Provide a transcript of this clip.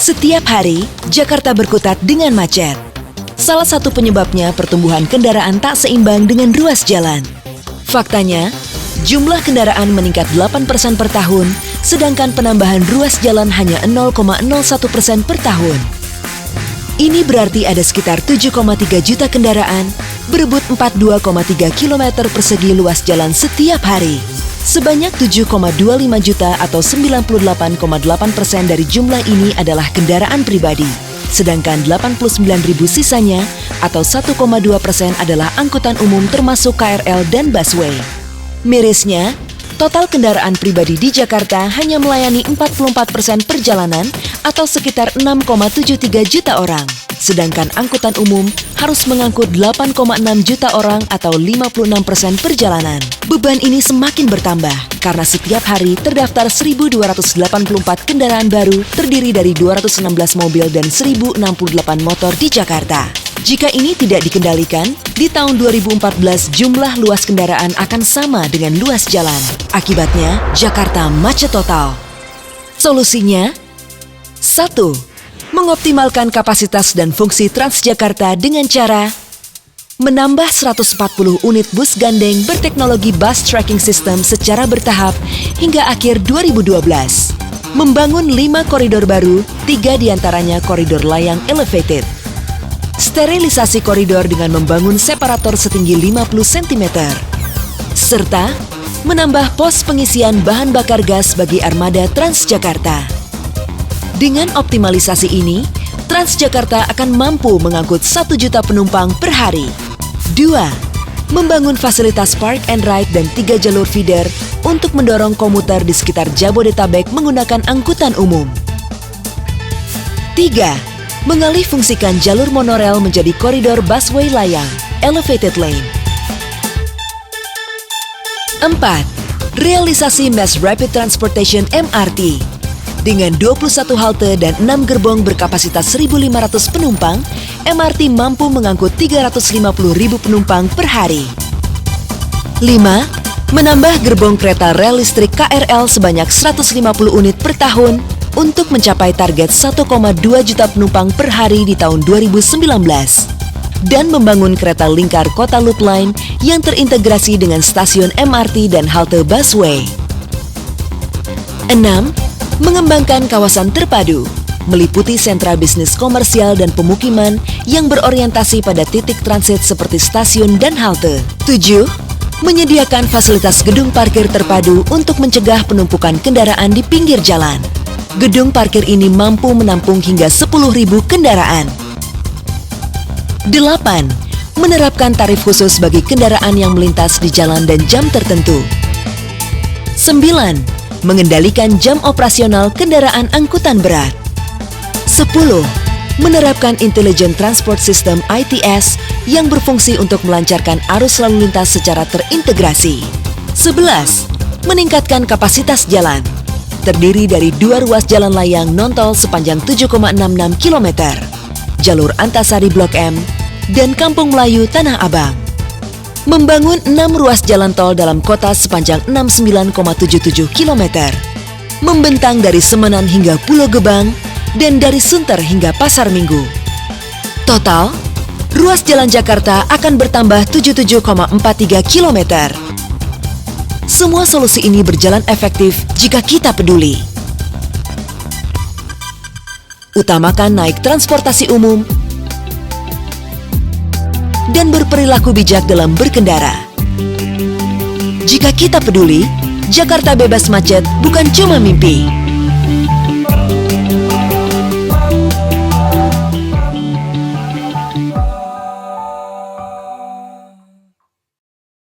Setiap hari, Jakarta berkutat dengan macet. Salah satu penyebabnya pertumbuhan kendaraan tak seimbang dengan ruas jalan. Faktanya, jumlah kendaraan meningkat 8% per tahun, sedangkan penambahan ruas jalan hanya 0,01% per tahun. Ini berarti ada sekitar 7,3 juta kendaraan berebut 42,3 km persegi luas jalan setiap hari. Sebanyak 7,25 juta atau 98,8% dari jumlah ini adalah kendaraan pribadi. Sedangkan 89.000 sisanya atau 1,2% adalah angkutan umum termasuk KRL dan busway. Mirisnya, total kendaraan pribadi di Jakarta hanya melayani 44% perjalanan atau sekitar 6,73 juta orang. Sedangkan angkutan umum harus mengangkut 8,6 juta orang atau 56% perjalanan. Beban ini semakin bertambah karena setiap hari terdaftar 1.284 kendaraan baru terdiri dari 216 mobil dan 1.068 motor di Jakarta. Jika ini tidak dikendalikan, di tahun 2014 jumlah luas kendaraan akan sama dengan luas jalan. Akibatnya, Jakarta macet total. Solusinya? 1. Mengoptimalkan kapasitas dan fungsi Transjakarta dengan cara menambah 140 unit bus gandeng berteknologi bus tracking system secara bertahap hingga akhir 2012. Membangun 5 koridor baru, 3 diantaranya koridor layang elevated. Sterilisasi koridor dengan membangun separator setinggi 50 cm. Serta menambah pos pengisian bahan bakar gas bagi armada Transjakarta. Dengan optimalisasi ini, Transjakarta akan mampu mengangkut 1 juta penumpang per hari. 2. Membangun fasilitas park and ride dan 3 jalur feeder untuk mendorong komuter di sekitar Jabodetabek menggunakan angkutan umum. 3. Mengalih fungsikan jalur monorel menjadi koridor busway layang, elevated lane. 4. Realisasi Mass Rapid Transportation MRT. Dengan 21 halte dan 6 gerbong berkapasitas 1.500 penumpang, MRT mampu mengangkut 350.000 penumpang per hari. 5. Menambah gerbong kereta rel listrik KRL sebanyak 150 unit per tahun untuk mencapai target 1,2 juta penumpang per hari di tahun 2019. Dan membangun kereta lingkar kota Loop Line yang terintegrasi dengan stasiun MRT dan halte busway. 6. Mengembangkan kawasan terpadu, meliputi sentra bisnis komersial dan pemukiman yang berorientasi pada titik transit seperti stasiun dan halte. 7. Menyediakan fasilitas gedung parkir terpadu untuk mencegah penumpukan kendaraan di pinggir jalan. Gedung parkir ini mampu menampung hingga 10.000 kendaraan. 8. Menerapkan tarif khusus bagi kendaraan yang melintas di jalan dan jam tertentu. 9. Mengendalikan jam operasional kendaraan angkutan berat. 10. Menerapkan Intelligent Transport System ITS yang berfungsi untuk melancarkan arus lalu lintas secara terintegrasi. 11. Meningkatkan kapasitas jalan. Terdiri dari 2 ruas jalan layang non-tol sepanjang 7,66 km, jalur Antasari Blok M, dan Kampung Melayu Tanah Abang. Membangun 6 ruas jalan tol dalam kota sepanjang 69,77 km. Membentang dari Semenan hingga Pulau Gebang dan dari Sunter hingga Pasar Minggu. Total, ruas jalan Jakarta akan bertambah 77,43 km. Semua solusi ini berjalan efektif jika kita peduli. Utamakan naik transportasi umum dan berperilaku bijak dalam berkendara. Jika kita peduli, Jakarta bebas macet bukan cuma mimpi.